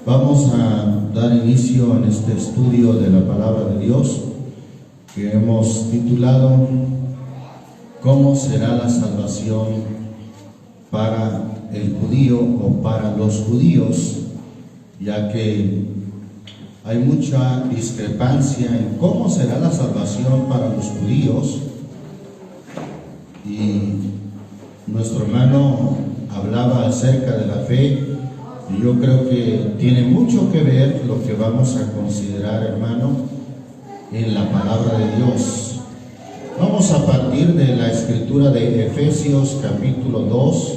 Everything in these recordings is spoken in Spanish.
Vamos a dar inicio en este estudio de la palabra de Dios que hemos titulado ¿Cómo será la salvación para el judío o para los judíos? Ya que hay mucha discrepancia en cómo será la salvación para los judíos, y nuestro hermano hablaba acerca de la fe, y yo creo que tiene mucho que ver lo que vamos a considerar, hermano, en la palabra de Dios. Vamos a partir de la escritura de Efesios capítulo 2,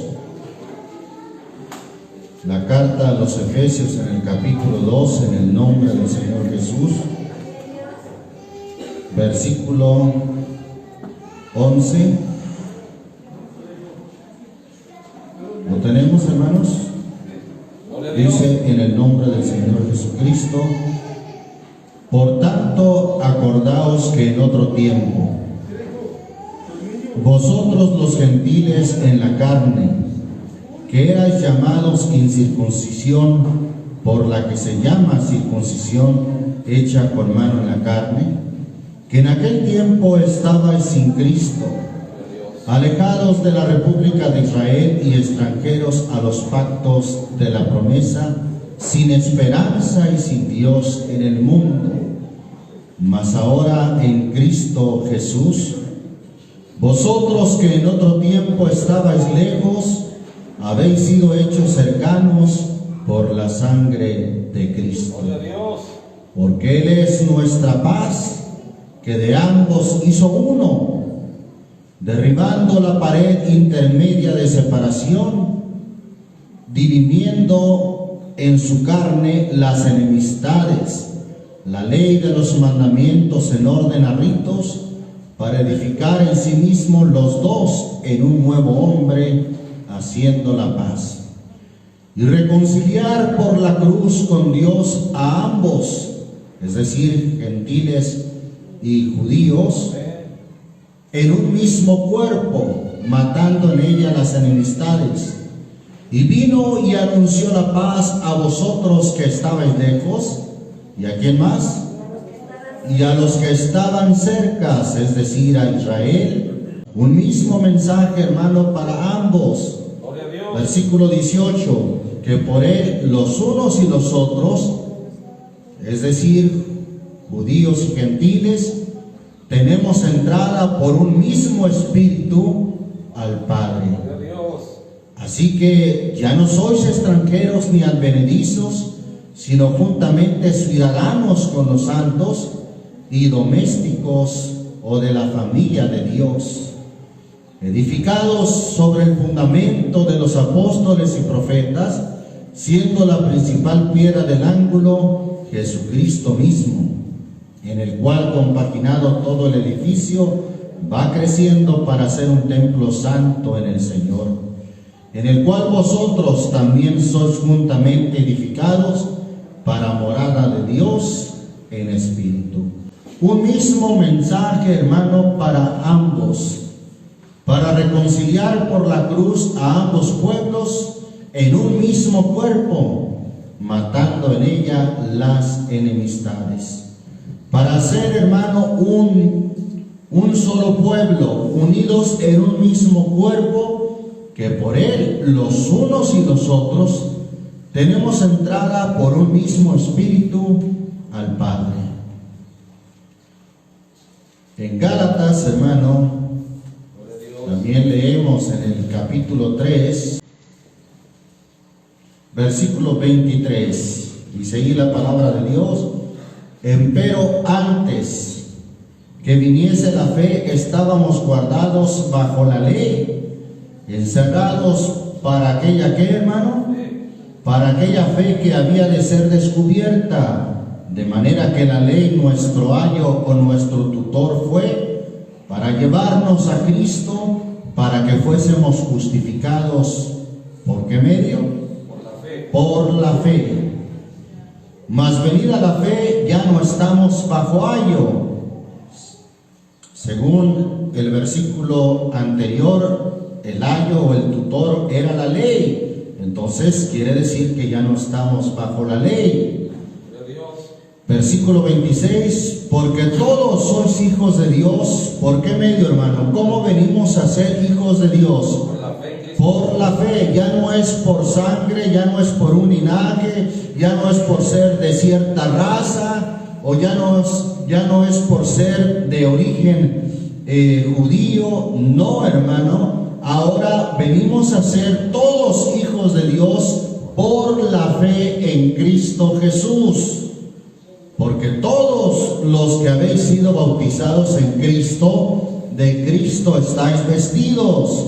la carta a los Efesios en el capítulo 2, en el nombre del Señor Jesús, versículo 11. ¿Lo tenemos, hermanos? Dice: en el nombre del Señor Jesucristo, por tanto, acordaos que en otro tiempo, vosotros los gentiles en la carne, que erais llamados incircuncisión, por la que se llama circuncisión hecha con mano en la carne, que en aquel tiempo estabais sin Cristo, alejados de la República de Israel y extranjeros a los pactos de la promesa, sin esperanza y sin Dios en el mundo. Mas ahora en Cristo Jesús, vosotros que en otro tiempo estabais lejos, habéis sido hechos cercanos por la sangre de Cristo. Porque Él es nuestra paz, que de ambos hizo uno, derribando la pared intermedia de separación, dirimiendo en su carne las enemistades, la ley de los mandamientos en orden a ritos, para edificar en sí mismo los dos en un nuevo hombre, haciendo la paz, y reconciliar por la cruz con Dios a ambos, es decir, gentiles y judíos, en un mismo cuerpo, matando en ella las enemistades. Y vino y anunció la paz a vosotros que estabais lejos. ¿Y a quién más? Y a los que estaban cerca, es decir, a Israel. Un mismo mensaje, hermano, para ambos. Versículo 18, que por Él los unos y los otros, es decir, judíos y gentiles, tenemos entrada por un mismo espíritu al Padre. Así que ya no sois extranjeros ni advenedizos, sino juntamente ciudadanos con los santos y domésticos o de la familia de Dios, edificados sobre el fundamento de los apóstoles y profetas, siendo la principal piedra del ángulo Jesucristo mismo, en el cual, compaginado todo el edificio, va creciendo para ser un templo santo en el Señor, en el cual vosotros también sois juntamente edificados para morada de Dios en espíritu. Un mismo mensaje, hermano, para ambos, para reconciliar por la cruz a ambos pueblos en un mismo cuerpo, matando en ella las enemistades. Para hacer, hermano, un solo pueblo, unidos en un mismo cuerpo, que por Él, los unos y los otros, tenemos entrada por un mismo espíritu al Padre. En Gálatas, hermano, también leemos en el capítulo 3, versículo 23, dice ahí la palabra de Dios: empero antes que viniese la fe, estábamos guardados bajo la ley, encerrados para aquella, ¿qué, hermano? Para aquella fe que había de ser descubierta, de manera que la ley, nuestro ayo o nuestro tutor fue, para llevarnos a Cristo, para que fuésemos justificados, ¿por qué medio? Por la fe. Por la fe. Mas venida la fe, ya no estamos bajo ayo. Según el versículo anterior, el ayo o el tutor era la ley. Entonces quiere decir que ya no estamos bajo la ley. Versículo 26, porque todos sois hijos de Dios. ¿Por qué medio, hermano? ¿Cómo venimos a ser hijos de Dios? Por la fe. Ya no es por sangre, ya no es por un linaje, ya no es por ser de cierta raza, o ya no es por ser de origen judío. No, hermano. Ahora venimos a ser todos hijos de Dios por la fe en Cristo Jesús. Porque todos los que habéis sido bautizados en Cristo, de Cristo estáis vestidos.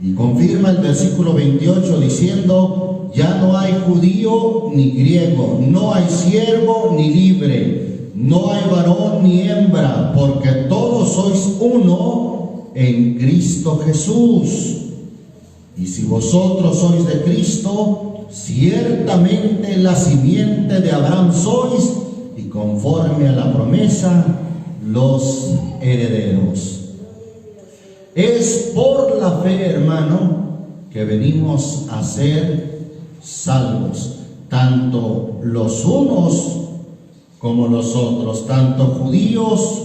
Y confirma el versículo 28 diciendo, ya no hay judío ni griego, no hay siervo ni libre, no hay varón ni hembra, porque todos sois uno en Cristo Jesús. Y si vosotros sois de Cristo, ciertamente la simiente de Abraham sois, y conforme a la promesa, los herederos. Es por la fe, hermano, que venimos a ser salvos, tanto los unos como los otros, tanto judíos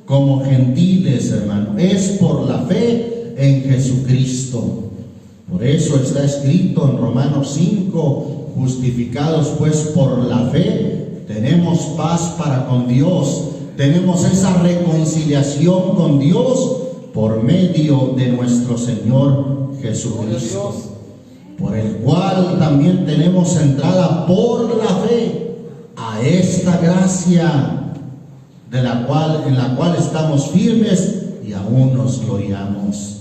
como gentiles, hermano. Es por la fe en Jesucristo. Por eso está escrito en Romanos 5, justificados pues por la fe, tenemos paz para con Dios, tenemos esa reconciliación con Dios por medio de nuestro Señor Jesucristo, por el cual también tenemos entrada por la fe a esta gracia en la cual estamos firmes y aún nos gloriamos.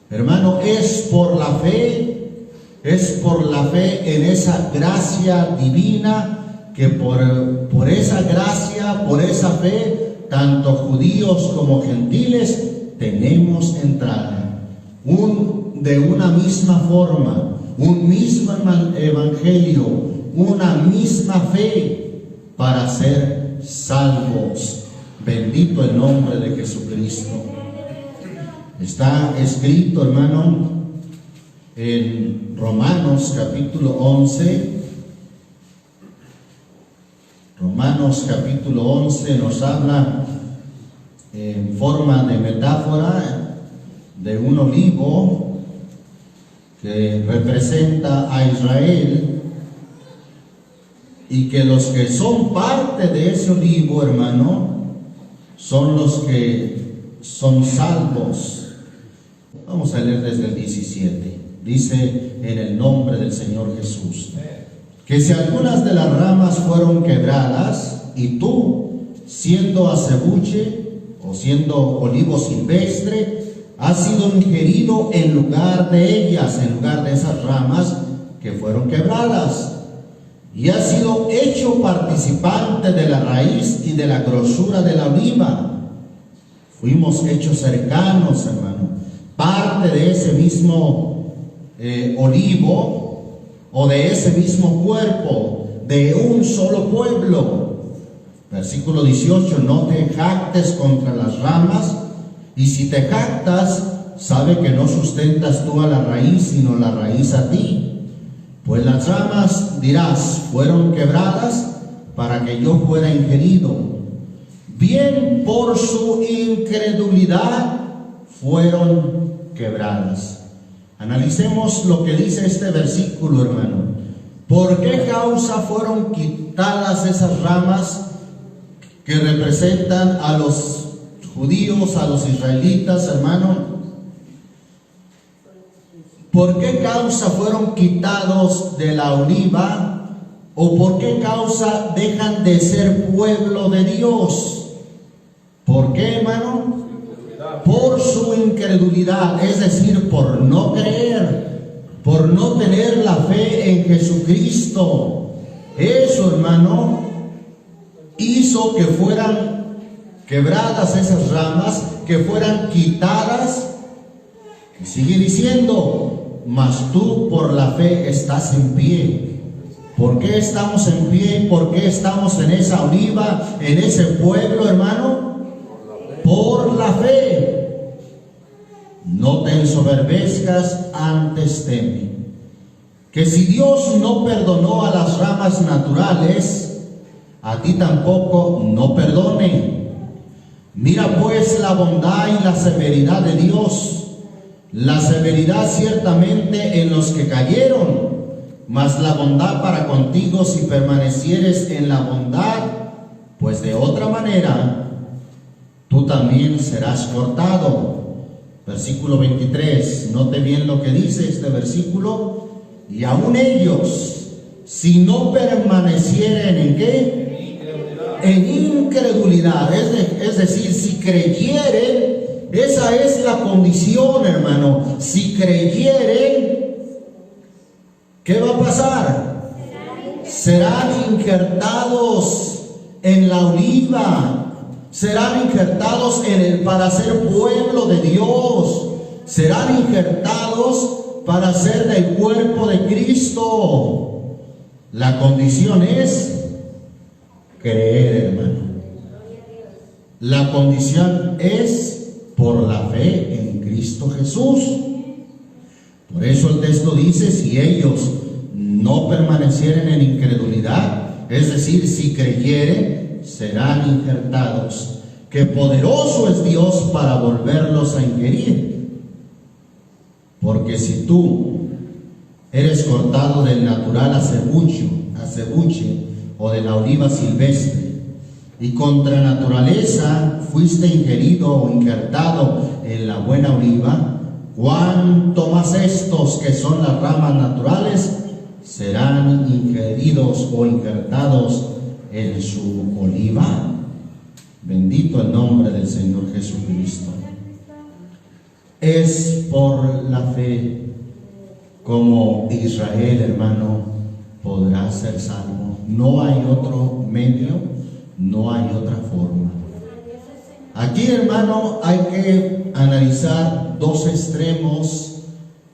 Hermano, es por la fe en esa gracia divina, que por esa gracia, por esa fe, tanto judíos como gentiles tenemos entrada, de una misma forma, un mismo evangelio, una misma fe para ser salvos. Bendito el nombre de Jesucristo. Está escrito, hermano, en Romanos capítulo 11. Romanos capítulo 11 nos habla en forma de metáfora de un olivo que representa a Israel, y que los que son parte de ese olivo, hermano, son los que son salvos. Vamos a leer desde el 17. Dice, en el nombre del Señor Jesús, que si algunas de las ramas fueron quebradas, y tú, siendo acebuche o siendo olivo silvestre, has sido ingerido en lugar de ellas, en lugar de esas ramas que fueron quebradas, y has sido hecho participante de la raíz y de la grosura de la oliva. Fuimos hechos cercanos, hermano, parte de ese mismo olivo, o de ese mismo cuerpo, de un solo pueblo. Versículo 18, no te jactes contra las ramas, y si te jactas, sabe que no sustentas tú a la raíz, sino la raíz a ti. Pues las ramas, dirás, fueron quebradas para que yo fuera ingerido. Bien, por su incredulidad fueron quebradas. Analicemos lo que dice este versículo, hermano. ¿Por qué causa fueron quitadas esas ramas que representan a los judíos, a los israelitas, hermano? ¿Por qué causa fueron quitados de la oliva? ¿O por qué causa dejan de ser pueblo de Dios? ¿Por qué, hermano? Por su incredulidad, es decir, por no creer, por no tener la fe en Jesucristo. Eso, hermano, hizo que fueran quebradas esas ramas, que fueran quitadas. Y sigue diciendo, mas tú por la fe estás en pie. ¿Por qué estamos en pie? ¿Por qué estamos en esa oliva, en ese pueblo, hermano? Por la fe. No te ensoberbezcas, antes teme. que si Dios no perdonó a las ramas naturales, a ti tampoco no perdone. Mira pues la bondad y la severidad de Dios, la severidad ciertamente en los que cayeron, mas la bondad para contigo si permanecieres en la bondad, pues de otra manera tú también serás cortado. Versículo 23, note bien lo que dice este versículo. Y aún ellos, si no permanecieren ¿en qué? En incredulidad. Es decir, si creyeren, esa es la condición, hermano. Si creyeren, ¿qué va a pasar? Serán injertados en la oliva. Serán injertados para ser pueblo de Dios. Serán injertados para ser del cuerpo de Cristo. La condición es creer, hermano. La condición es por la fe en Cristo Jesús. Por eso el texto dice, si ellos no permanecieren en incredulidad, es decir, si creyeren, serán injertados, que poderoso es Dios para volverlos a ingerir. Porque si tú eres cortado del natural acebuche o de la oliva silvestre, y contra naturaleza fuiste ingerido o injertado en la buena oliva, cuánto más estos que son las ramas naturales serán ingeridos o injertados en su oliva. Bendito el nombre del Señor Jesucristo. Es por la fe como Israel, hermano, podrá ser salvo. No hay otro medio, no hay otra forma. Aquí, hermano, hay que analizar dos extremos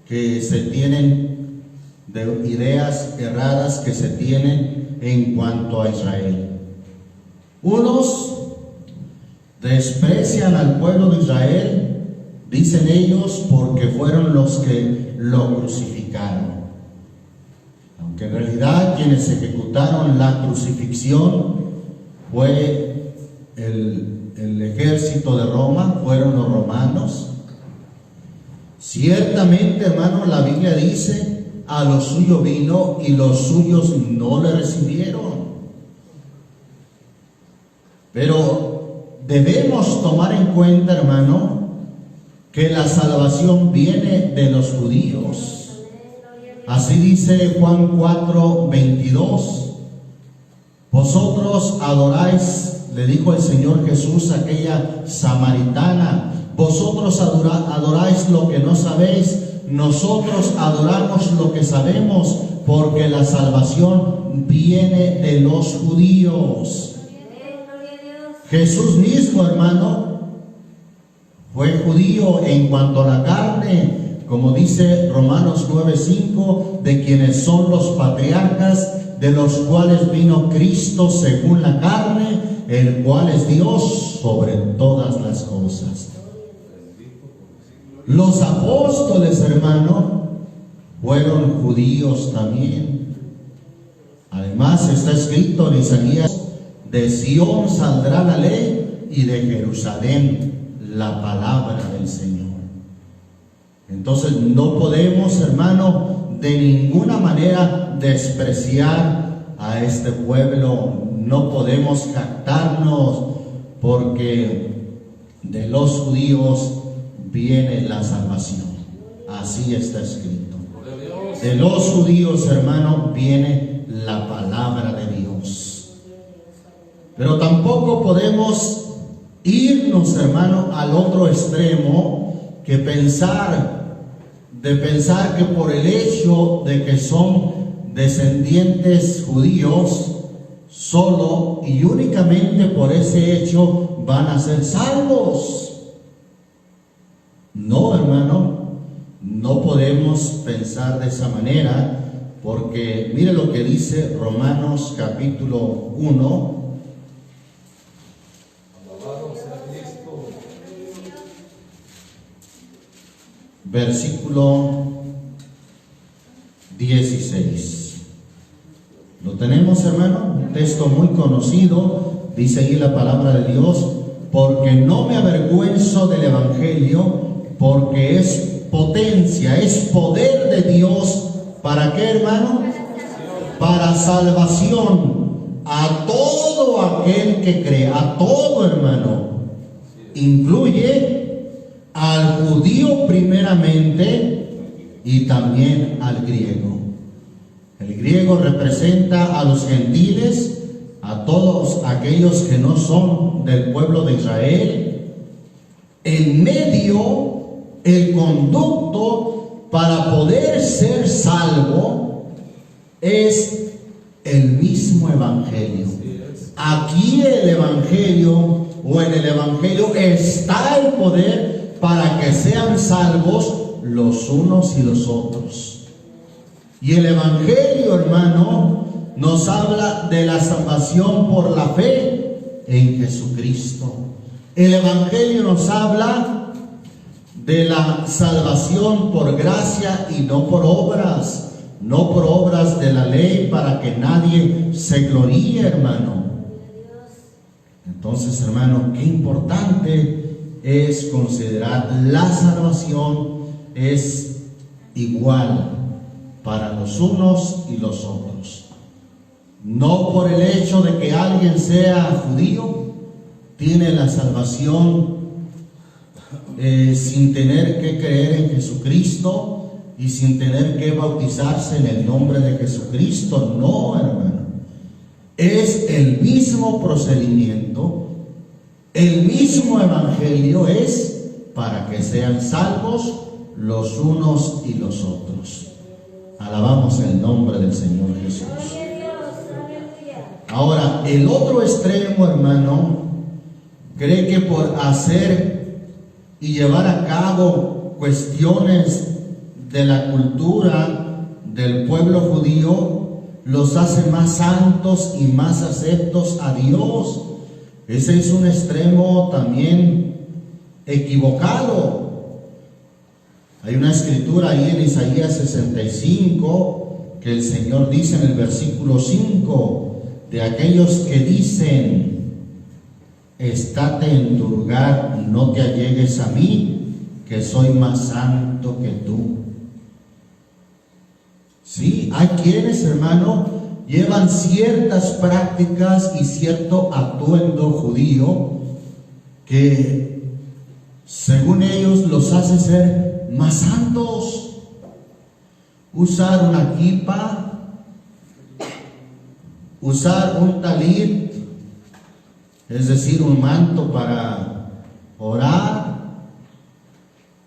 que se tienen, de ideas erradas que se tienen en cuanto a Israel. Unos desprecian al pueblo de Israel, dicen ellos, porque fueron los que lo crucificaron. Aunque en realidad quienes ejecutaron la crucifixión fue el ejército de Roma, fueron los romanos. Ciertamente, hermano, la Biblia dice, a lo suyo vino y los suyos no le recibieron. Pero debemos tomar en cuenta, hermano, que la salvación viene de los judíos. Así dice Juan 4:22. Vosotros adoráis, le dijo el Señor Jesús a aquella samaritana, vosotros adoráis lo que no sabéis, nosotros adoramos lo que sabemos, porque la salvación viene de los judíos. Jesús mismo, hermano, fue judío en cuanto a la carne, como dice Romanos 9:5, de quienes son los patriarcas, de los cuales vino Cristo según la carne, el cual es Dios sobre todas las cosas. Los apóstoles, hermano, fueron judíos también. Además está escrito en Isaías, de Sión saldrá la ley y de Jerusalén la palabra del Señor. Entonces no podemos, hermano, de ninguna manera despreciar a este pueblo. No podemos jactarnos, porque de los judíos viene la salvación. Así está escrito. De los judíos, hermano, viene la palabra de Dios. Pero tampoco podemos irnos, hermano, al otro extremo, que pensar que por el hecho de que son descendientes judíos, solo y únicamente por ese hecho van a ser salvos. No, hermano, no podemos pensar de esa manera, porque mire lo que dice Romanos capítulo 1. Versículo 16. ¿Lo tenemos, hermano? Un texto muy conocido. Dice ahí la palabra de Dios: porque no me avergüenzo del Evangelio, porque es potencia, es poder de Dios. ¿Para qué, hermano? Para salvación a todo aquel que cree, a todo, hermano. Incluye al judío primeramente y también al griego. El griego representa a los gentiles, a todos aquellos que no son del pueblo de Israel. En medio, el conducto para poder ser salvo es el mismo evangelio. Aquí el evangelio, o en el evangelio está el poder para que sean salvos los unos y los otros. Y el evangelio, hermano, nos habla de la salvación por la fe en Jesucristo. El evangelio nos habla de la salvación por gracia y no por obras, no por obras de la ley, para que nadie se gloríe, hermano. Entonces, hermano, qué importante es considerar la salvación es igual para los unos y los otros. No por el hecho de que alguien sea judío, tiene la salvación sin tener que creer en Jesucristo y sin tener que bautizarse en el nombre de Jesucristo. No, hermano. Es el mismo procedimiento, el mismo evangelio es para que sean salvos los unos y los otros. Alabamos el nombre del Señor Jesús. Ahora, el otro extremo, hermano, cree que por hacer y llevar a cabo cuestiones de la cultura del pueblo judío los hace más santos y más aceptos a Dios. Ese es un extremo también equivocado. Hay una escritura ahí en Isaías 65 que el Señor dice en el versículo 5: de aquellos que dicen, estate en tu lugar y no te allegues a mí, que soy más santo que tú. Sí, hay quienes, hermano, llevan ciertas prácticas y cierto atuendo judío que, según ellos, los hace ser más santos. Usar una kipa, usar un talit, es decir, un manto para orar,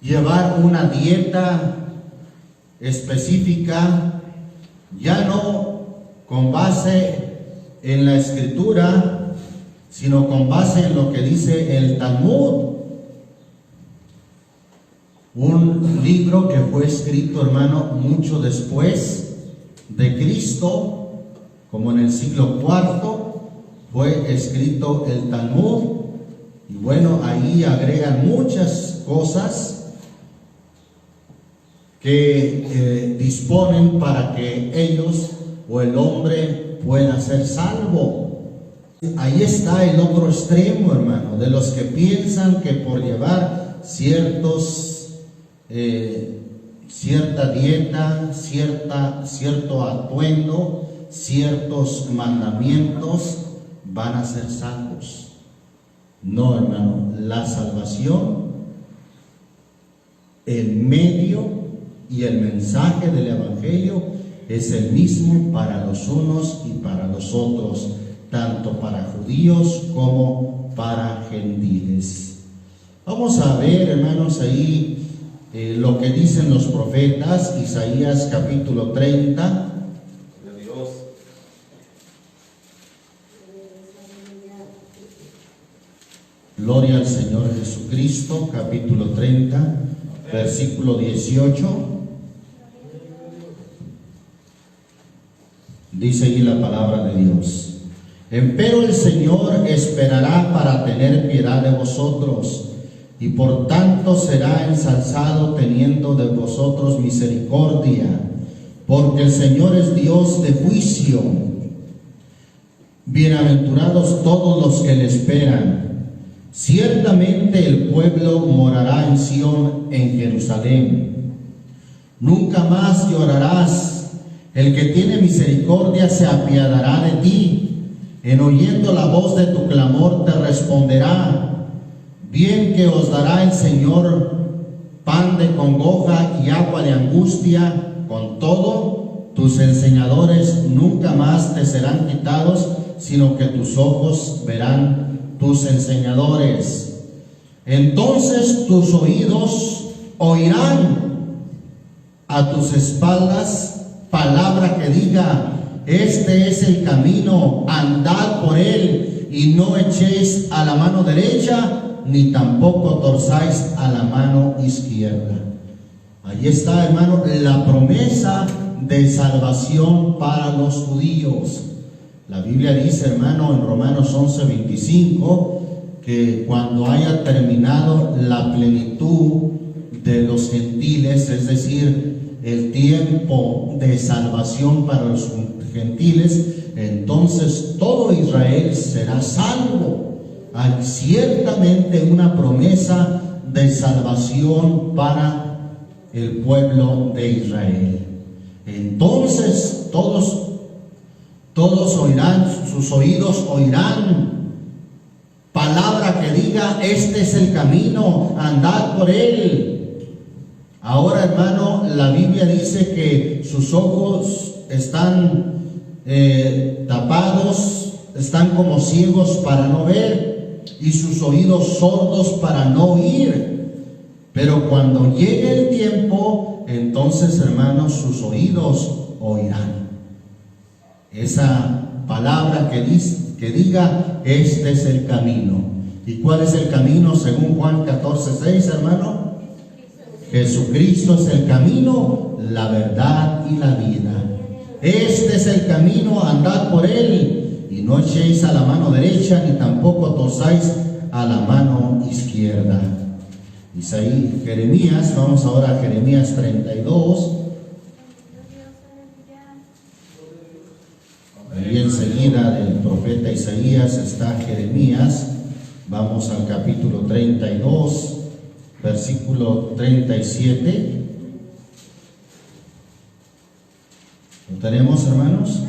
llevar una dieta específica, ya no con base en la escritura, sino con base en lo que dice el Talmud, un libro que fue escrito, hermano, mucho después de Cristo, como en el siglo IV fue escrito el Talmud. Y bueno, ahí agregan muchas cosas que disponen para que ellos o el hombre pueda ser salvo. Ahí está el otro extremo, hermano, de los que piensan que por llevar cierta dieta, cierto atuendo, ciertos mandamientos, van a ser salvos. No, hermano, la salvación, el medio y el mensaje del evangelio es el mismo para los unos y para los otros, tanto para judíos como para gentiles. Vamos a ver, hermanos, ahí lo que dicen los profetas. Isaías capítulo 30. Gloria al Señor Jesucristo, capítulo 30, versículo 18. Dice allí la palabra de Dios: empero el Señor esperará para tener piedad de vosotros, y por tanto será ensalzado teniendo de vosotros misericordia, porque el Señor es Dios de juicio. Bienaventurados todos los que le esperan. Ciertamente el pueblo morará en Sión, en Jerusalén. Nunca más llorarás. El que tiene misericordia se apiadará de ti. En oyendo la voz de tu clamor te responderá. Bien que os dará el Señor pan de congoja y agua de angustia. Con todo, tus enseñadores nunca más te serán quitados, sino que tus ojos verán tus enseñadores. Entonces tus oídos oirán a tus espaldas palabra que diga: este es el camino, andad por él, y no echéis a la mano derecha, ni tampoco torzáis a la mano izquierda. Ahí está, hermano, la promesa de salvación para los judíos. La Biblia dice, hermano, en Romanos 11:25, que cuando haya terminado la plenitud de los gentiles, es decir, el tiempo de salvación para los gentiles, entonces todo Israel será salvo. Hay ciertamente una promesa de salvación para el pueblo de Israel. Entonces todos oirán, sus oídos oirán palabra que diga: este es el camino, andad por él. Ahora, hermano, la Biblia dice que sus ojos están tapados, están como ciegos para no ver, y sus oídos sordos para no oír. Pero cuando llegue el tiempo, entonces, hermanos, sus oídos oirán esa palabra que diga: este es el camino. ¿Y cuál es el camino según Juan 14:6, hermano? Jesucristo es el camino, la verdad y la vida. Este es el camino, andad por él, y no echéis a la mano derecha, ni tampoco torzáis a la mano izquierda. Jeremías, vamos ahora a Jeremías 32. Ahí enseguida del profeta Isaías está Jeremías. Vamos al capítulo 32, versículo 37. ¿Lo tenemos, hermanos?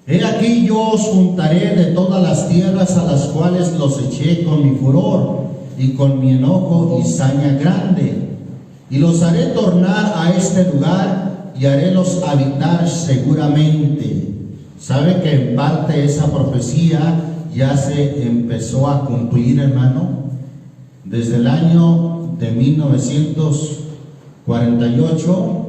He aquí yo os juntaré de todas las tierras a las cuales los eché con mi furor y con mi enojo y saña grande, y los haré tornar a este lugar y harélos habitar seguramente. ¿Sabe que en parte esa profecía ya se empezó a cumplir, hermano? Desde el año de 1948,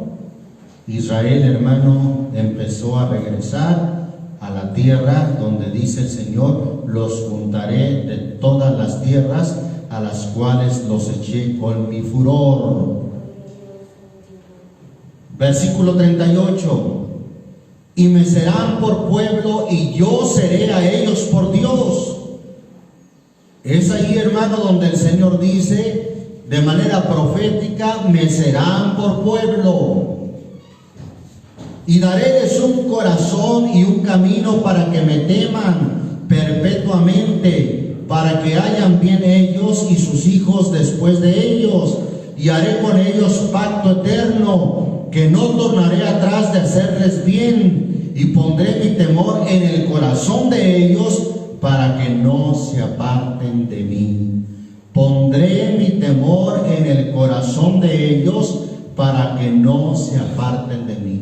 Israel, hermano, empezó a regresar a la tierra donde dice el Señor: los juntaré de todas las tierras a las cuales los eché con mi furor. Versículo 38. Y me serán por pueblo, y yo seré a ellos por Dios. Es ahí, hermano, donde el Señor dice de manera profética: me serán por pueblo. Y daréles un corazón y un camino para que me teman perpetuamente, para que hayan bien ellos y sus hijos después de ellos. Y haré con ellos pacto eterno, que no tornaré atrás de hacerles bien, y pondré mi temor en el corazón de ellos, para que no se aparten de mí. Pondré mi temor en el corazón de ellos, para que no se aparten de mí.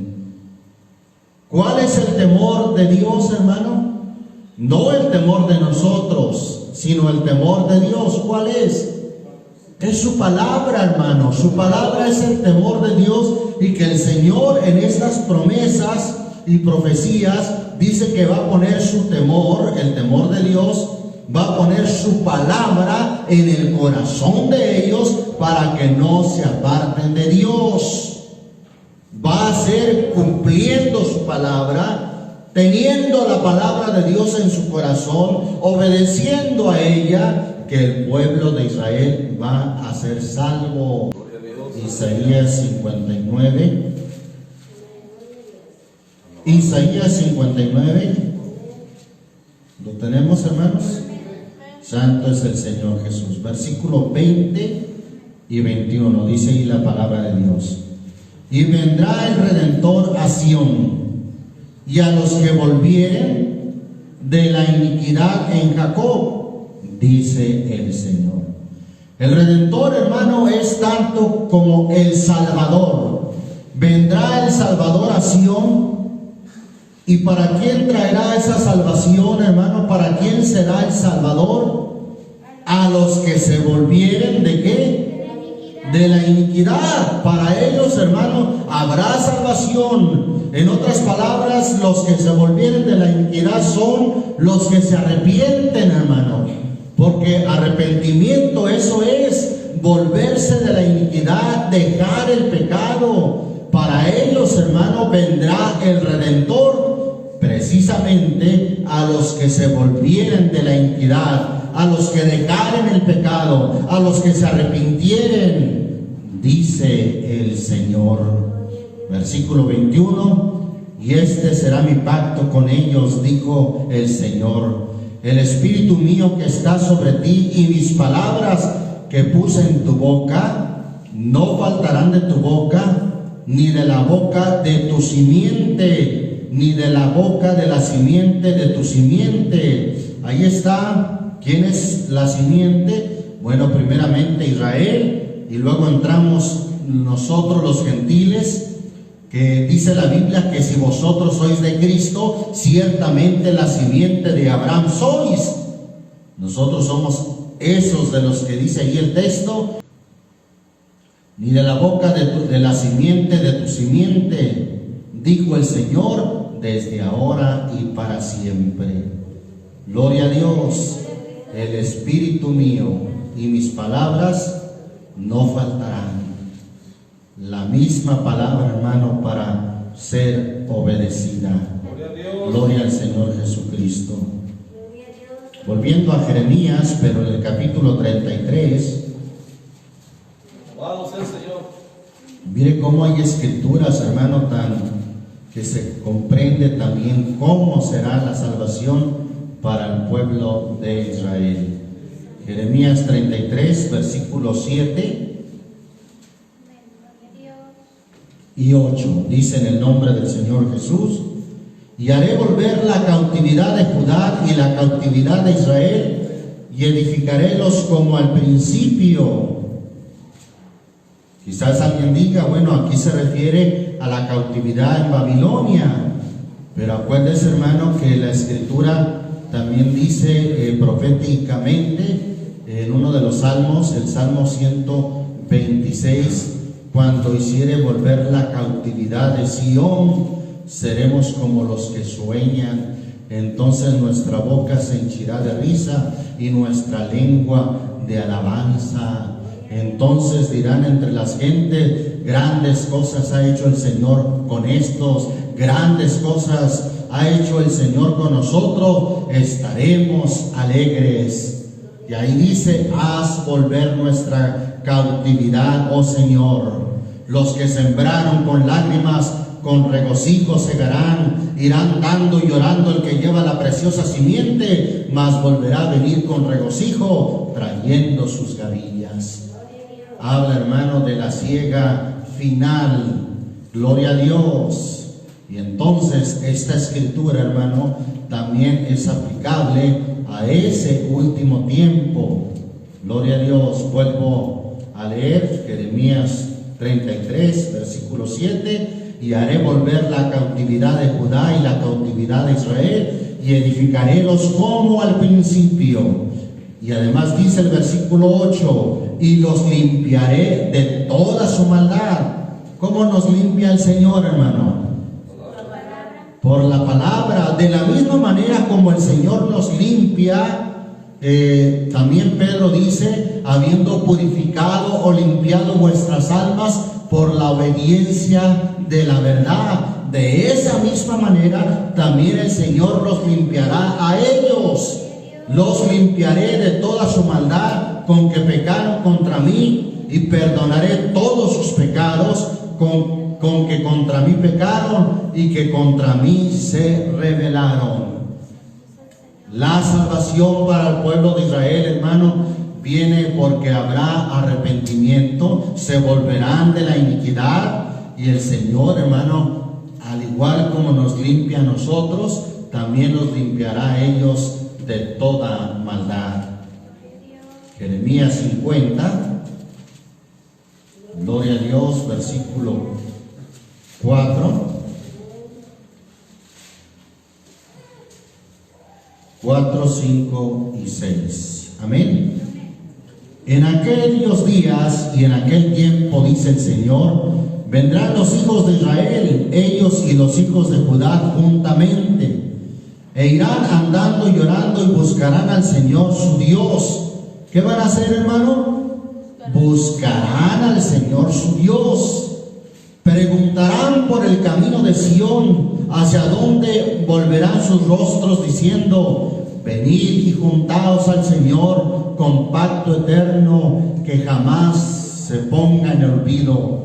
¿Cuál es el temor de Dios, hermano? No el temor de nosotros, sino el temor de Dios. ¿Cuál es? Es su palabra, hermano. Su palabra es el temor de Dios, y que el Señor en estas promesas y profecías dice que va a poner su temor, el temor de Dios, va a poner su palabra en el corazón de ellos para que no se aparten de Dios. Va a ser cumpliendo su palabra, teniendo la palabra de Dios en su corazón, obedeciendo a ella, que el pueblo de Israel va a ser salvo. Isaías 59. Isaías 59. ¿Lo tenemos, hermanos? Santo es el Señor Jesús. Versículo 20 y 21. Dice ahí la palabra de Dios. Y vendrá el Redentor a Sión, y a los que volvieren de la iniquidad en Jacob, dice el Señor. El Redentor, hermano, es tanto como el Salvador. Vendrá el Salvador a Sión. ¿Y para quién traerá esa salvación, hermano? ¿Para quién será el Salvador? A los que se volvieren ¿de qué? De la iniquidad. Para ellos, hermano, habrá salvación. En otras palabras, los que se volvieren de la iniquidad son los que se arrepienten, hermano. Porque arrepentimiento, eso es volverse de la iniquidad, dejar el pecado. Para ellos, hermano, vendrá el Redentor, precisamente a los que se volvieren de la iniquidad, a los que dejaren el pecado, a los que se arrepintieren, dice el Señor. Versículo 21, y este será mi pacto con ellos, dijo el Señor. El espíritu mío que está sobre ti y mis palabras que puse en tu boca, no faltarán de tu boca, ni de la boca de tu simiente, ni de la boca de la simiente de tu simiente. Ahí está. ¿Quién es la simiente? Bueno, primeramente Israel, y luego entramos nosotros los gentiles, que dice la Biblia que si vosotros sois de Cristo, ciertamente la simiente de Abraham sois. Nosotros somos esos de los que dice ahí el texto. Ni de la boca de la simiente de tu simiente, dijo el Señor, desde ahora y para siempre. Gloria a Dios. El espíritu mío y mis palabras no faltarán. La misma palabra, hermano, para ser obedecida. Gloria al Señor Jesucristo. Volviendo a Jeremías, pero en el capítulo 33. Mire cómo hay escrituras, hermano, que se comprende también cómo será la salvación para el pueblo de Israel. Jeremías 33, versículos 7 y 8. Dice en el nombre del Señor Jesús: y haré volver la cautividad de Judá y la cautividad de Israel, y edificarélos como al principio. Quizás alguien diga, bueno, aquí se refiere a la cautividad en Babilonia, pero acuérdese, hermano, que la Escritura también dice proféticamente en uno de los salmos, el Salmo 126, cuando hiciere volver la cautividad de Sión, seremos como los que sueñan. Entonces nuestra boca se henchirá de risa y nuestra lengua de alabanza. Entonces dirán entre las gentes, grandes cosas ha hecho el Señor con estos, grandes cosas ha hecho el Señor con nosotros, estaremos alegres. Y ahí dice, haz volver nuestra cautividad, oh Señor. Los que sembraron con lágrimas, con regocijo segarán, irán dando y llorando el que lleva la preciosa simiente, mas volverá a venir con regocijo, trayendo sus gavillas. Habla, hermano, de la siega final. Gloria a Dios. Y entonces esta escritura, hermano, también es aplicable a ese último tiempo. Gloria a Dios. Vuelvo a leer Jeremías 33, versículo 7. Y haré volver la cautividad de Judá y la cautividad de Israel, y edificarélos como al principio. Y además dice el versículo 8, y los limpiaré de toda su maldad. ¿Cómo nos limpia el Señor, hermano? Por la palabra. De la misma manera como el Señor nos limpia, también Pedro dice, habiendo purificado o limpiado vuestras almas por la obediencia de la verdad, de esa misma manera también el Señor los limpiará a ellos. Los limpiaré de toda su maldad con que pecaron contra mí, y perdonaré todos sus pecados con que contra mí pecaron, y que contra mí se rebelaron. La salvación para el pueblo de Israel, hermano, viene porque habrá arrepentimiento, se volverán de la iniquidad y el Señor, hermano, al igual como nos limpia a nosotros, también los limpiará a ellos de toda maldad. Jeremías 50, gloria a Dios, versículo 4, 5 y 6. Amén. En aquellos días y en aquel tiempo, dice el Señor, vendrán los hijos de Israel, ellos y los hijos de Judá juntamente, e irán andando y llorando y buscarán al Señor su Dios. ¿Qué van a hacer, hermano? Buscarán al Señor su Dios. Preguntarán por el camino de Sión, hacia dónde volverán sus rostros, diciendo: venid y juntaos al Señor con pacto eterno que jamás se ponga en olvido.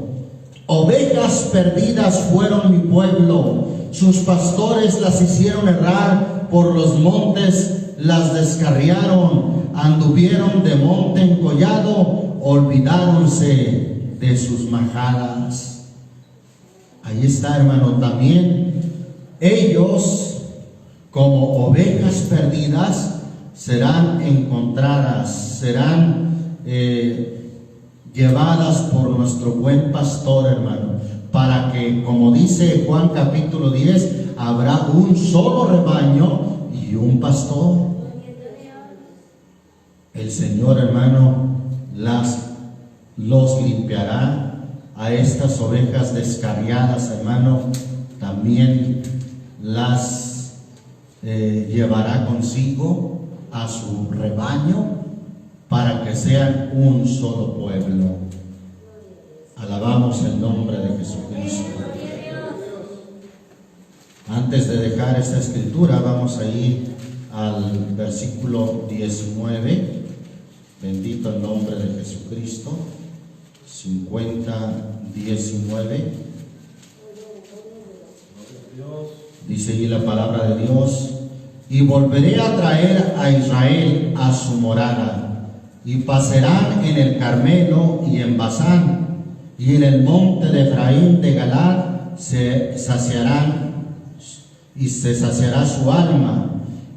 Ovejas perdidas fueron mi pueblo, sus pastores las hicieron errar por los montes, las descarriaron, anduvieron de monte en collado, olvidáronse de sus majadas. Ahí está, hermano, también ellos, como ovejas perdidas, serán encontradas, serán llevadas por nuestro buen pastor, hermano, para que, como dice Juan capítulo 10, habrá un solo rebaño y un pastor. El Señor, hermano, los limpiará a estas ovejas descarriadas, hermano, también las llevará consigo a su rebaño para que sean un solo pueblo. Alabamos el nombre de Jesucristo. Antes de dejar esta escritura, vamos a ir al versículo 19. Bendito el nombre de Jesucristo. 50:19. Dice ahí la palabra de Dios: y volveré a traer a Israel a su morada, y pasarán en el Carmelo y en Basán, y en el monte de Efraín de Galad se saciarán, y se saciará su alma.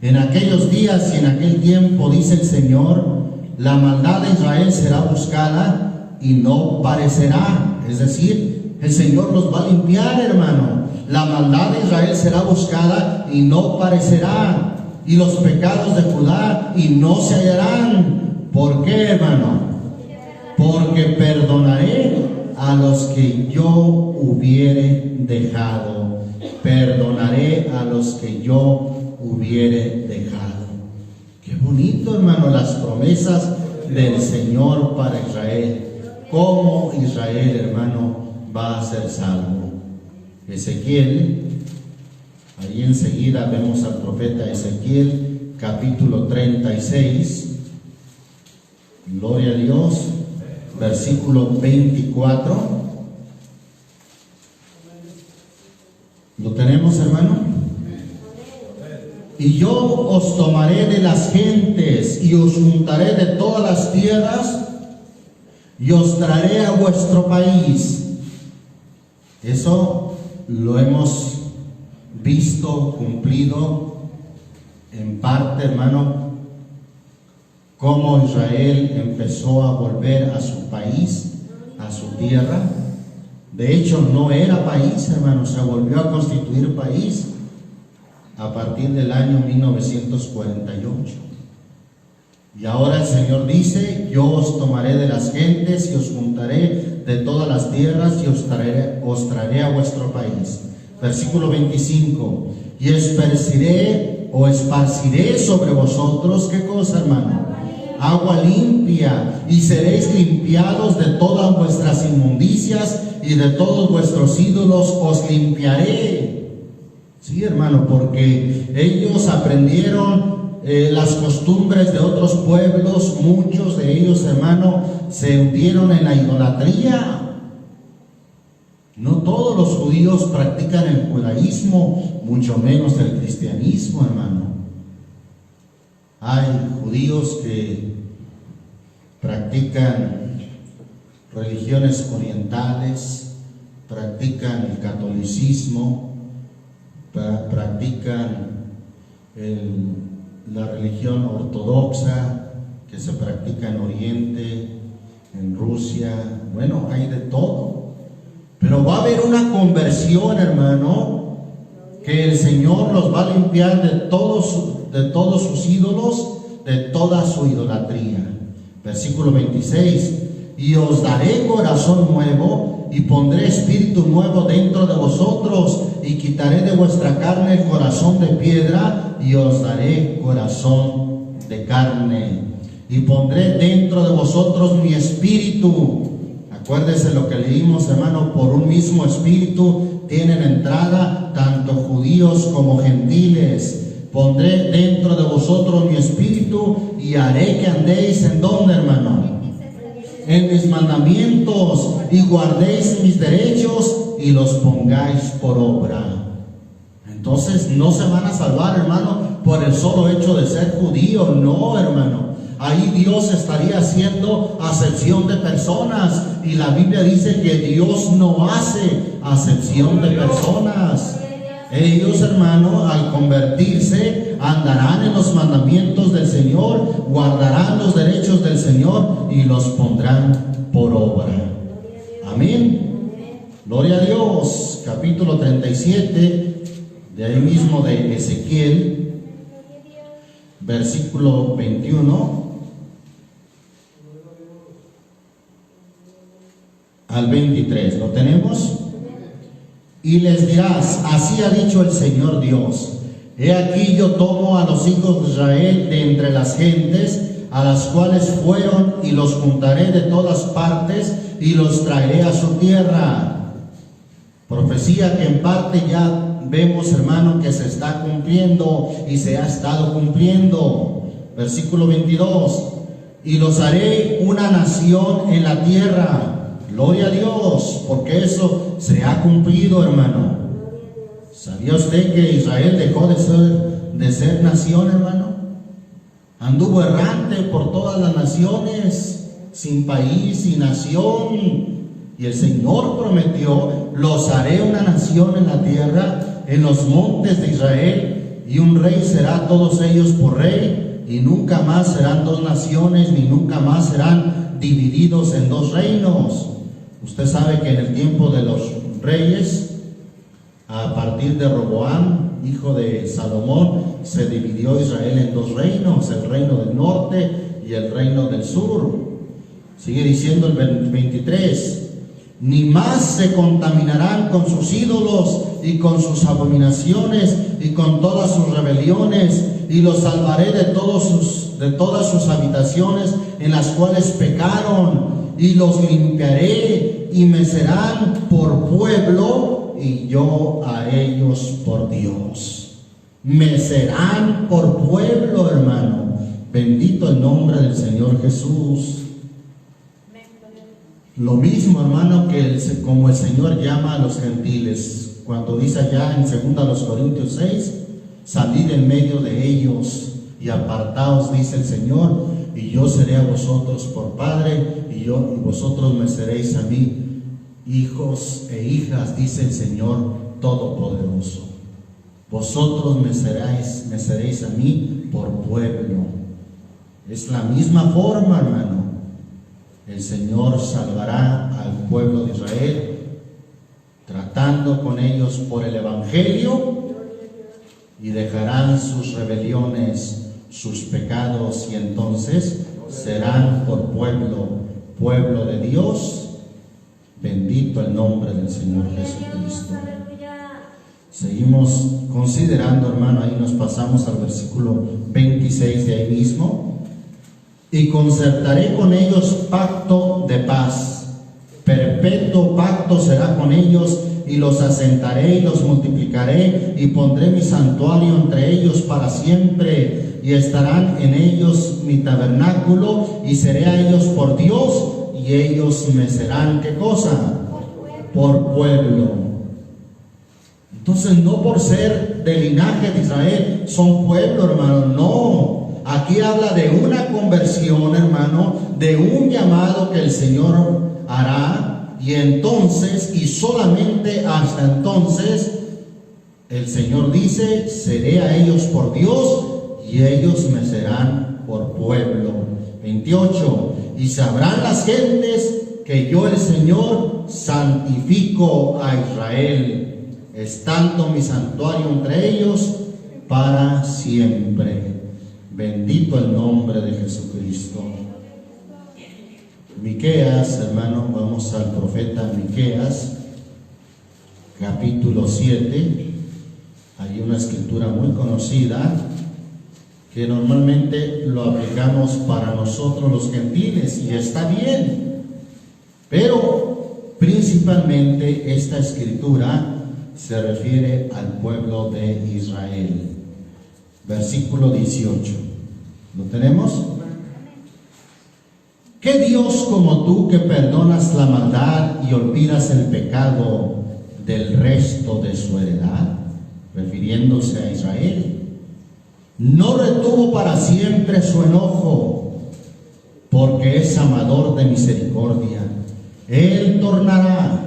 En aquellos días y en aquel tiempo, dice el Señor, la maldad de Israel será buscada y no parecerá. Es decir, el Señor los va a limpiar, hermano. La maldad de Israel será buscada y no parecerá, y los pecados de Judá y no se hallarán. ¿Por qué, hermano? Porque perdonaré a los que yo hubiere dejado. Perdonaré a los que yo hubiere dejado. Qué bonito, hermano, las promesas del Señor para Israel. Cómo Israel, hermano, va a ser salvo. Ezequiel, ahí enseguida vemos al profeta Ezequiel, capítulo 36, gloria a Dios, versículo 24. ¿Lo tenemos, hermano? Y yo os tomaré de las gentes y os juntaré de todas las tierras y os traeré a vuestro país. Eso lo hemos visto cumplido en parte, hermano, cómo Israel empezó a volver a su país, a su tierra. De hecho, no era país, hermano, se volvió a constituir país a partir del año 1948. Y ahora el Señor dice: yo os tomaré de las gentes y os juntaré de todas las tierras y os traeré a vuestro país. Versículo 25: y esparciré sobre vosotros, ¿qué cosa, hermano? Agua limpia, y seréis limpiados de todas vuestras inmundicias y de todos vuestros ídolos os limpiaré. Sí, hermano, porque ellos aprendieron las costumbres de otros pueblos. Muchos de ellos, hermano, se hundieron en la idolatría. No todos los judíos practican el judaísmo, mucho menos el cristianismo, hermano. Hay judíos que practican religiones orientales, practican el catolicismo, practican la religión ortodoxa que se practica en Oriente, en Rusia. Bueno, hay de todo. Pero va a haber una conversión, hermano, que el Señor los va a limpiar de todos sus ídolos, de toda su idolatría. Versículo 26: y os daré corazón nuevo, y pondré espíritu nuevo dentro de vosotros, y quitaré de vuestra carne el corazón de piedra, y os daré corazón de carne, y pondré dentro de vosotros mi espíritu. Acuérdese lo que leímos, hermano: por un mismo espíritu tienen entrada tanto judíos como gentiles. Pondré dentro de vosotros mi espíritu y haré que andéis ¿en dónde, hermano? En mis mandamientos, y guardéis mis derechos y los pongáis por obra. Entonces no se van a salvar, hermano, por el solo hecho de ser judío. No, hermano. Ahí Dios estaría haciendo acepción de personas, y la Biblia dice que Dios no hace acepción de personas. Ellos, hermano, al convertirse, andarán en los mandamientos del Señor, guardarán los derechos del Señor y los pondrán por obra. Amén. Gloria a Dios. Capítulo 37, de ahí mismo de Ezequiel, versículo 21 al 23. ¿Lo tenemos? Y les dirás: así ha dicho el Señor Dios: he aquí yo tomo a los hijos de Israel de entre las gentes a las cuales fueron, y los juntaré de todas partes y los traeré a su tierra. Profecía que en parte ya vemos, hermano, que se está cumpliendo y se ha estado cumpliendo. Versículo 22: y los haré una nación en la tierra. Gloria a Dios, porque eso se ha cumplido, hermano. ¿Sabía usted que Israel dejó de ser nación, hermano? Anduvo errante por todas las naciones, sin país, sin nación. Y el Señor prometió: los haré una nación en la tierra, en los montes de Israel, y un rey será a todos ellos por rey, y nunca más serán dos naciones, ni nunca más serán divididos en dos reinos. Usted sabe que en el tiempo de los reyes, a partir de Roboam, hijo de Salomón, se dividió Israel en dos reinos: el reino del norte y el reino del sur. Sigue diciendo el 23: ni más se contaminarán con sus ídolos y con sus abominaciones y con todas sus rebeliones, y los salvaré de todas sus habitaciones en las cuales pecaron, y los limpiaré, y me serán por pueblo, y yo a ellos por Dios. Me serán por pueblo, hermano. Bendito el nombre del Señor Jesús. Lo mismo, hermano, que como el Señor llama a los gentiles, cuando dice allá en 2 Corintios 6: salid en medio de ellos y apartaos, dice el Señor, y yo seré a vosotros por Padre, y vosotros me seréis a mí hijos e hijas, dice el Señor Todopoderoso. Vosotros me seréis a mí por pueblo. Es la misma forma, hermano. El Señor salvará al pueblo de Israel, tratando con ellos por el Evangelio, y dejarán sus rebeliones, sus pecados, y entonces serán por pueblo de Dios. Bendito el nombre del Señor Jesucristo. Seguimos considerando, hermano, ahí nos pasamos al versículo 26 de ahí mismo. Y concertaré con ellos pacto de paz, perpetuo pacto será con ellos, y los asentaré y los multiplicaré, y pondré mi santuario entre ellos para siempre, y estarán en ellos mi tabernáculo, y seré a ellos por Dios, y ellos me serán, ¿qué cosa? por pueblo. Entonces, no por ser del linaje de Israel son pueblo, hermano, no. Aquí habla de una conversión, hermano, de un llamado que el Señor hará, y entonces, y solamente hasta entonces, el Señor dice: seré a ellos por Dios y ellos me serán por pueblo. 28. Y sabrán las gentes que yo, el Señor, santifico a Israel, estando mi santuario entre ellos para siempre. Bendito el nombre de Jesucristo. Miqueas, hermano, vamos al profeta Miqueas, capítulo 7. Hay una escritura muy conocida que normalmente lo aplicamos para nosotros los gentiles, y está bien, pero principalmente esta escritura se refiere al pueblo de Israel. Versículo 18. ¿Lo tenemos? ¿Qué Dios como tú, que perdonas la maldad y olvidas el pecado del resto de su heredad? Refiriéndose a Israel. No retuvo para siempre su enojo, porque es amador de misericordia. Él tornará.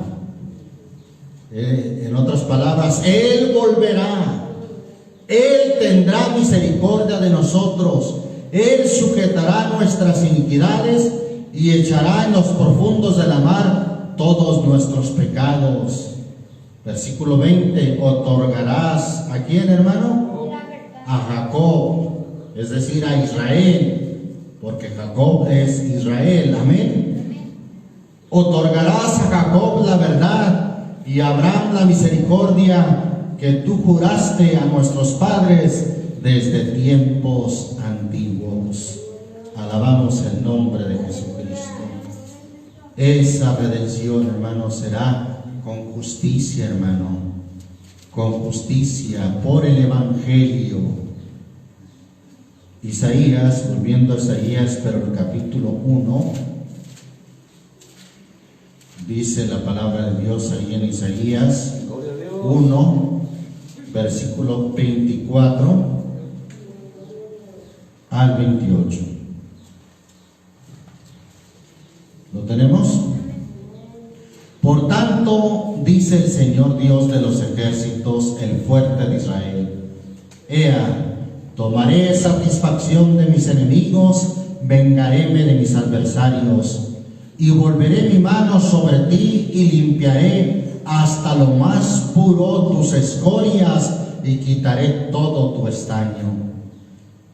En otras palabras, Él volverá. Él tendrá misericordia de nosotros. Él sujetará nuestras iniquidades y echará en los profundos de la mar todos nuestros pecados. Versículo 20. Otorgarás, ¿a quién, hermano? A Jacob, es decir, a Israel, porque Jacob es Israel. Amén. Otorgarás a Jacob la verdad y a Abraham la misericordia que tú juraste a nuestros padres desde tiempos antiguos. Alabamos el nombre de Jesucristo. Esa redención, hermano, será con justicia, hermano, con justicia por el Evangelio. Isaías, volviendo a Isaías, pero el capítulo 1, dice la palabra de Dios ahí en Isaías 1, versículo 24 al 28. ¿Lo tenemos? Por tanto, dice el Señor Dios de los ejércitos, el fuerte de Israel: Ea, tomaré satisfacción de mis enemigos, vengaréme de mis adversarios, y volveré mi mano sobre ti y limpiaré hasta lo más puro tus escorias y quitaré todo tu estaño.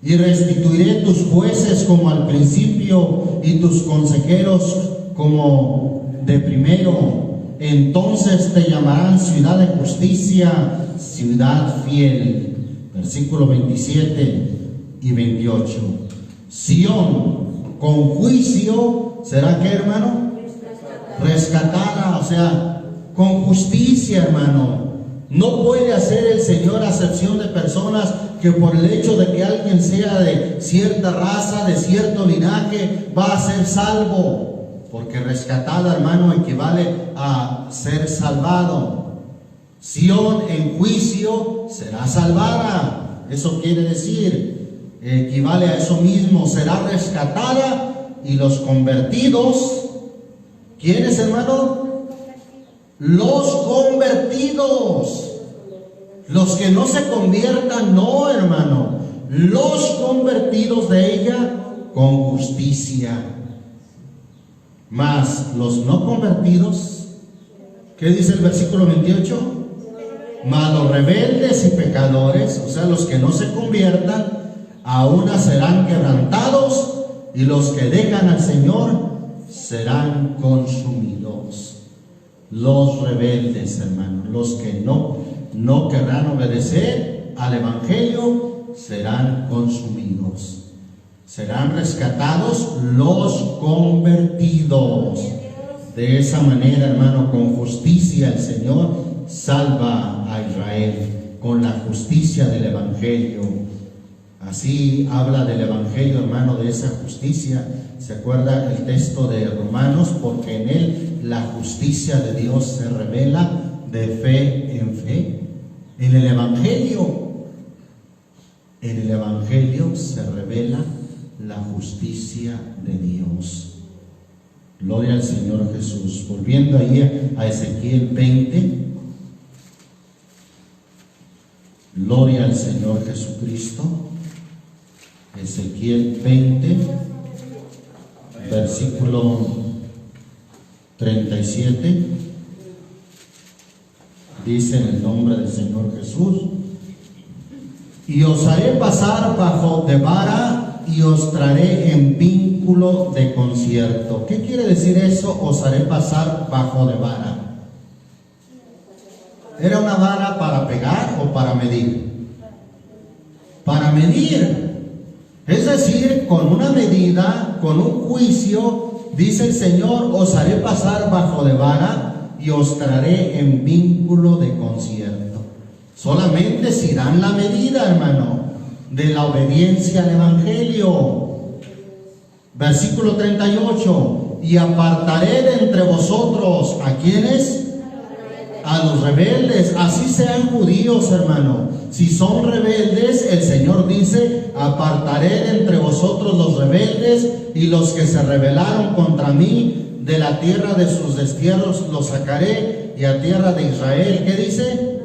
Y restituiré tus jueces como al principio y tus consejeros como de primero. Entonces te llamarán ciudad de justicia, ciudad fiel. Versículo 27 y 28. Sión, con juicio, ¿será qué, hermano? Rescatada, o sea, con justicia, hermano. No puede hacer el Señor acepción de personas que por el hecho de que alguien sea de cierta raza, de cierto linaje, va a ser salvo. Porque rescatada, hermano, equivale a ser salvado. Sión en juicio será salvada. Eso quiere decir, equivale a eso mismo, será rescatada. Y los convertidos, ¿quiénes, hermano? Los convertidos. Los que no se conviertan, no, hermano. Los convertidos de ella con justicia. Mas los no convertidos, ¿qué dice el versículo 28? Mas los rebeldes y pecadores, o sea, los que no se conviertan, aún serán quebrantados, y los que dejan al Señor serán consumidos. Los rebeldes, hermanos, los que no querrán obedecer al Evangelio, serán consumidos. Serán rescatados los convertidos. De esa manera, hermano, con justicia el Señor salva a Israel, con la justicia del Evangelio. Así habla del Evangelio, hermano, de esa justicia. ¿Se acuerda el texto de Romanos? Porque en él la justicia de Dios se revela de fe en fe. En el Evangelio se revela la justicia de Dios. Gloria al Señor Jesús. Volviendo ahí a Ezequiel 20. Gloria al Señor Jesucristo. Ezequiel 20, versículo 37. Dice en el nombre del Señor Jesús: y os haré pasar bajo de vara y os traeré en vínculo de concierto. ¿Qué quiere decir eso? Os haré pasar bajo de vara. ¿Era una vara para pegar o para medir? Para medir. Es decir, con una medida, con un juicio, dice el Señor: os haré pasar bajo de vara y os traeré en vínculo de concierto. Solamente si dan la medida, hermano, de la obediencia al Evangelio. Versículo 38: y apartaré de entre vosotros, ¿a quiénes? A los rebeldes. Así sean judíos, hermano. Si son rebeldes, el Señor dice: apartaré de entre vosotros los rebeldes, y los que se rebelaron contra mí de la tierra de sus destierros los sacaré, y a tierra de Israel, ¿qué dice?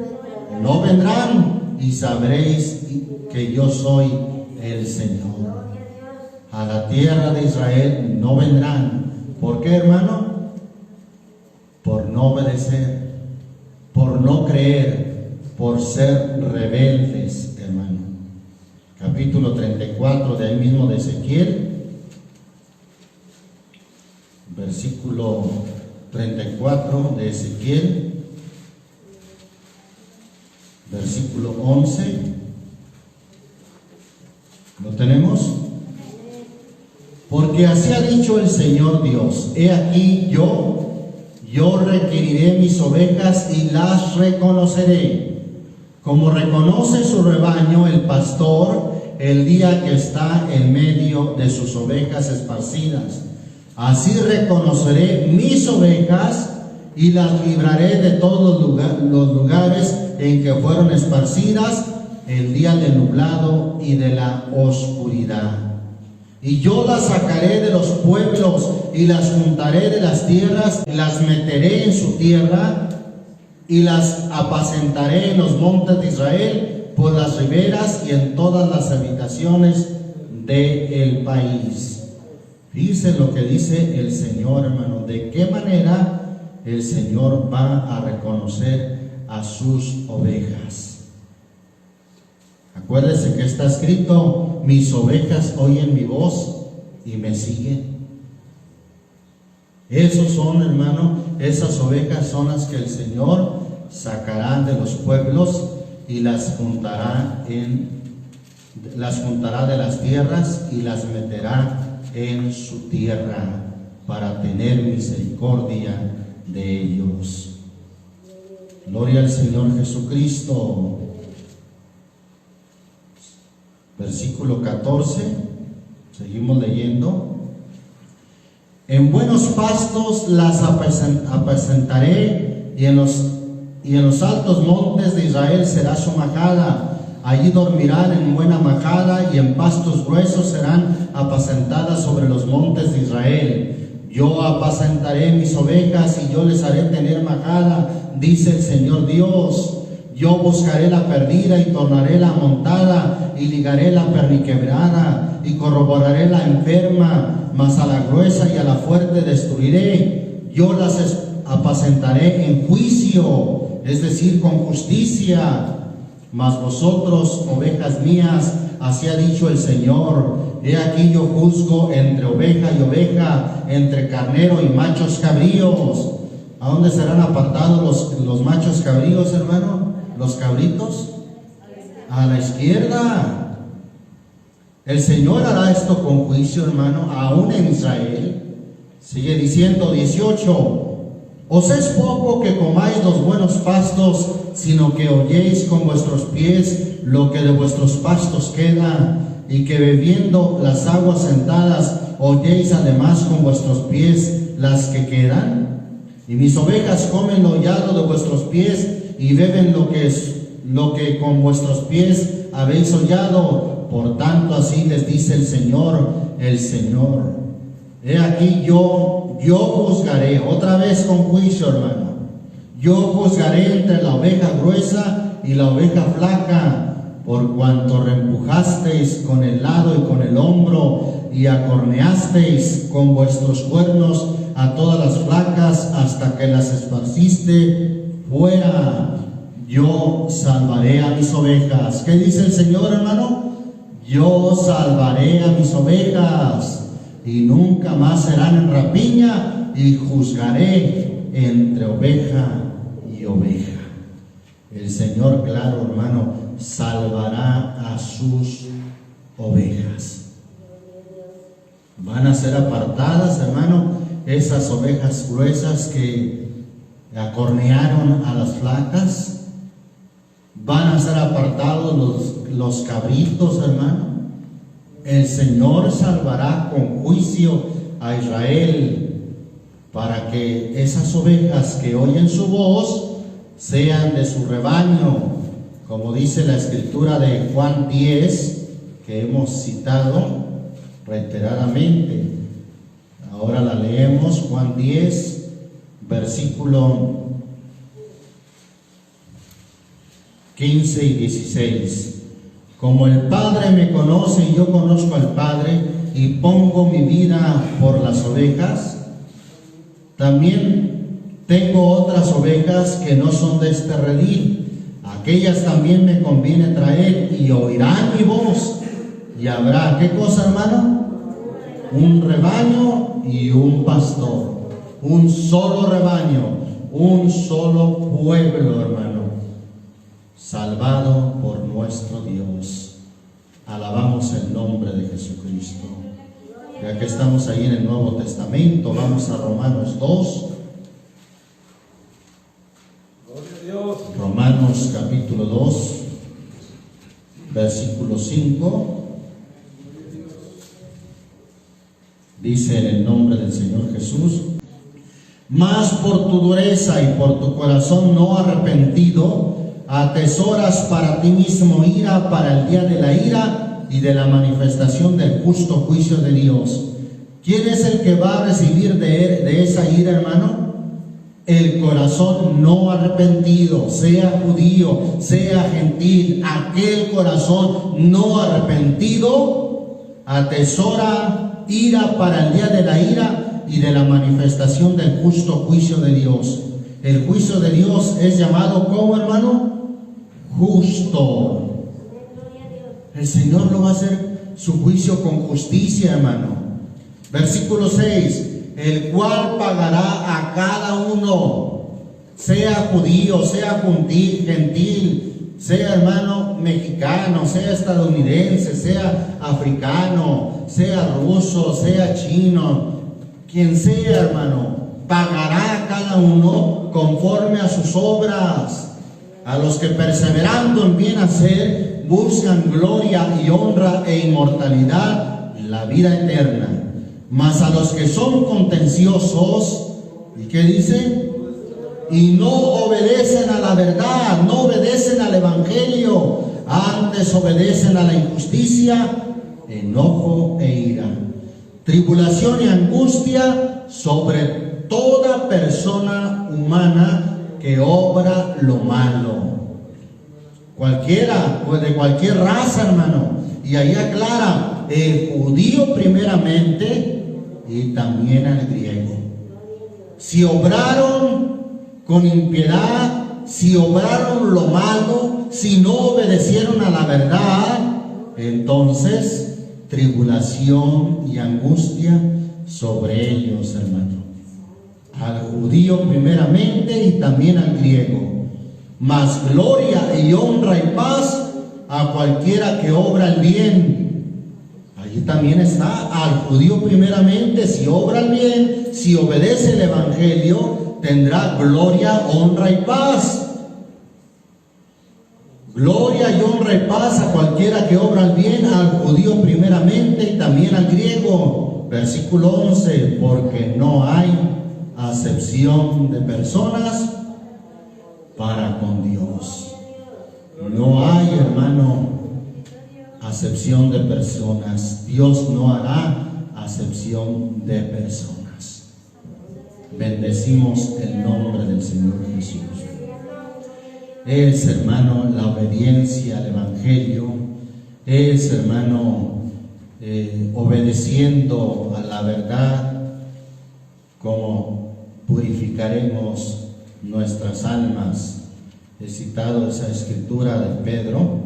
No vendrán, y sabréis que yo soy el Señor. A la tierra de Israel no vendrán. ¿Por qué, hermano? Por no obedecer, por no creer, por ser rebeldes, hermano. Capítulo 34 de ahí mismo de Ezequiel, versículo 34 de Ezequiel, versículo 11. ¿Lo tenemos? Porque así ha dicho el Señor Dios: he aquí yo requeriré mis ovejas y las reconoceré, como reconoce su rebaño el pastor el día que está en medio de sus ovejas esparcidas. Así reconoceré mis ovejas y las libraré de todos los lugares en que fueron esparcidas el día del nublado y de la oscuridad. Y yo las sacaré de los pueblos y las juntaré de las tierras, y las meteré en su tierra y las apacentaré en los montes de Israel, por las riberas y en todas las habitaciones del país. Fíjense lo que dice el Señor, hermano, de qué manera el Señor va a reconocer a sus ovejas. Acuérdese que está escrito: mis ovejas oyen mi voz y me siguen. Esos son, hermano, esas ovejas son las que el Señor sacará de los pueblos y las juntará de las tierras y las meterá en su tierra para tener misericordia de ellos. Gloria al Señor Jesucristo. Versículo 14, seguimos leyendo. En buenos pastos las apacentaré, y en los altos montes de Israel será su majada. Allí dormirán en buena majada, y en pastos gruesos serán apacentadas sobre los montes de Israel. Yo apacentaré mis ovejas y yo les haré tener majada, dice el Señor Dios. Yo buscaré la perdida y tornaré la amontada, y ligaré la perniquebrada y corroboraré la enferma, mas a la gruesa y a la fuerte destruiré. Yo las apacentaré en juicio, es decir, con justicia. Mas vosotros, ovejas mías, así ha dicho el Señor: he aquí yo juzgo entre oveja y oveja, entre carnero y machos cabríos. ¿A dónde serán apartados los machos cabríos, hermano? ¿Los cabritos? A la izquierda. El Señor hará esto con juicio, hermano, aún en Israel. Sigue diciendo 18: os es poco que comáis los buenos pastos, sino que holléis con vuestros pies lo que de vuestros pastos queda, y que bebiendo las aguas sentadas holléis además con vuestros pies las que quedan. Y mis ovejas comen lo hollado de vuestros pies y beben lo que con vuestros pies habéis hollado. Por tanto, así les dice el Señor. He aquí yo juzgaré, otra vez con juicio, hermano. Yo juzgaré entre la oveja gruesa y la oveja flaca, por cuanto reempujasteis con el lado y con el hombro, y acorneasteis con vuestros cuernos a todas las flacas, hasta que las esparciste fuera. Yo salvaré a mis ovejas. ¿Qué dice el Señor, hermano? Yo salvaré a mis ovejas, y nunca más serán en rapiña, y juzgaré entre oveja y oveja. El Señor, claro, hermano, salvará a sus ovejas. Van a ser apartadas, hermano, esas ovejas gruesas que acornearon a las flacas. Van a ser apartados los cabritos, hermano. El Señor salvará con juicio a Israel, para que esas ovejas que oyen su voz sean de su rebaño, como dice la escritura de Juan 10, que hemos citado reiteradamente. Ahora la leemos, Juan 10, versículo 15 y 16. Como el Padre me conoce y yo conozco al Padre, y pongo mi vida por las ovejas, también tengo otras ovejas que no son de este redil. Aquellas también me conviene traer, y oirán mi voz, y habrá, ¿qué cosa, hermano? Un rebaño y un pastor. Un solo rebaño, un solo pueblo, hermano, salvado por nuestro Dios. Alabamos el nombre de Jesucristo. Ya que estamos ahí en el Nuevo Testamento, vamos a Romanos 2. Romanos capítulo 2, versículo 5. Dice en el nombre del Señor Jesús: mas por tu dureza y por tu corazón no arrepentido, atesoras para ti mismo ira para el día de la ira y de la manifestación del justo juicio de Dios. ¿Quién es el que va a recibir de esa ira, hermano? El corazón no arrepentido, sea judío, sea gentil. Aquel corazón no arrepentido atesora ira para el día de la ira y de la manifestación del justo juicio de Dios. El juicio de Dios es llamado, ¿cómo, hermano? Justo. El Señor lo va a hacer su juicio con justicia, hermano. Versículo 6. El cual pagará a cada uno, sea judío, sea gentil, sea hermano mexicano, sea estadounidense, sea africano, sea ruso, sea chino, quien sea, hermano, pagará a cada uno conforme a sus obras. A los que perseverando en bien hacer buscan gloria y honra e inmortalidad, la vida eterna. Mas a los que son contenciosos, ¿y qué dice? Y no obedecen a la verdad, no obedecen al evangelio, antes obedecen a la injusticia, enojo e ira, tribulación y angustia sobre toda persona humana que obra lo malo. Cualquiera, pues de cualquier raza, hermano. Y ahí aclara, el judío primeramente y también al griego. Si obraron con impiedad, si obraron lo malo, si no obedecieron a la verdad, entonces tribulación y angustia sobre ellos, hermano. Al judío primeramente y también al griego. Mas gloria y honra y paz a cualquiera que obra el bien. Allí también está, al judío primeramente, si obra el bien, si obedece el evangelio, tendrá gloria, honra y paz. Gloria y honra y paz a cualquiera que obra el bien, al judío primeramente y también al griego. Versículo 11, porque no hay acepción de personas para con Dios. No hay, hermano, acepción de personas. Dios no hará acepción de personas. Bendecimos el nombre del Señor Jesús. Es, hermano, la obediencia al Evangelio. Es, hermano, obedeciendo a la verdad, como purificaremos nuestras almas. He citado esa escritura de Pedro.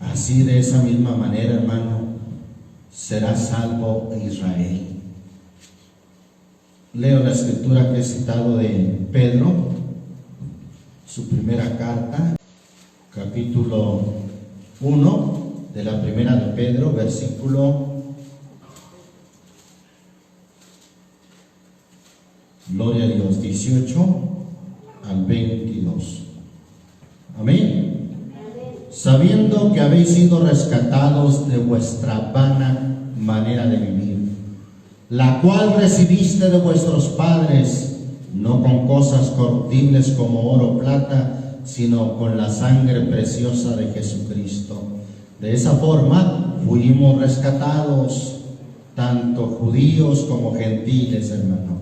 Así, de esa misma manera, hermano, será salvo Israel. Leo la escritura que he citado de Pedro, su primera carta, capítulo 1 de la primera de Pedro, versículo, gloria a Dios, 18 al 22. Amén. Sabiendo que habéis sido rescatados de vuestra vana manera de vivir, la cual recibiste de vuestros padres, no con cosas corruptibles como oro o plata, sino con la sangre preciosa de Jesucristo. De esa forma fuimos rescatados, tanto judíos como gentiles, hermano,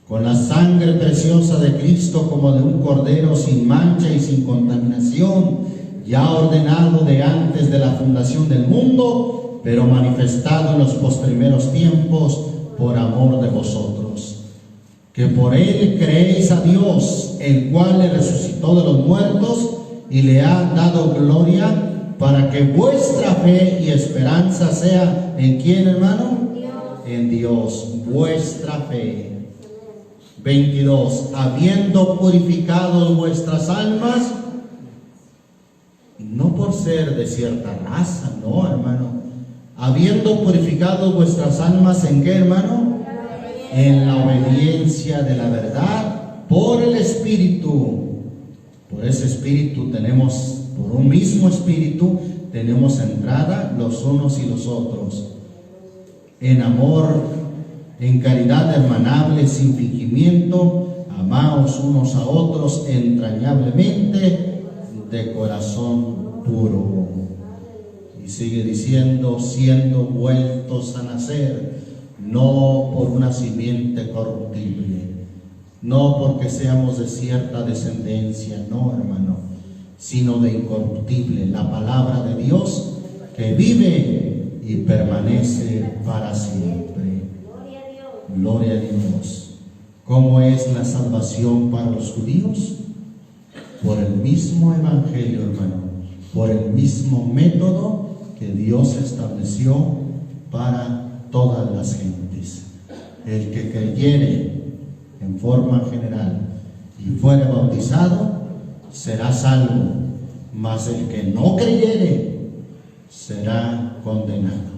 con la sangre preciosa de Cristo, como de un cordero sin mancha y sin contaminación, ya ordenado de antes de la fundación del mundo, pero manifestado en los postrimeros tiempos por amor de vosotros, que por él creéis a Dios, el cual le resucitó de los muertos y le ha dado gloria, para que vuestra fe y esperanza sea ¿en quién, hermano? Dios. En Dios, vuestra fe. 22, habiendo purificado vuestras almas, no por ser de cierta raza, no, hermano, habiendo purificado vuestras almas, ¿en qué, hermano? En la obediencia de la verdad, por el Espíritu. Por ese Espíritu tenemos, por un mismo Espíritu, tenemos entrada los unos y los otros, en amor, en caridad hermanable, sin fingimiento, amaos unos a otros entrañablemente, de corazón puro. Y sigue diciendo, siendo vueltos a nacer, no por una simiente corruptible, no porque seamos de cierta descendencia, no, hermano, sino de incorruptible, la palabra de Dios que vive y permanece para siempre. Gloria a Dios. ¿Cómo es la salvación para los judíos? Por el mismo evangelio, hermano, por el mismo método que Dios estableció para todas las gentes. El que creyere en forma general y fuere bautizado será salvo, mas el que no creyere será condenado.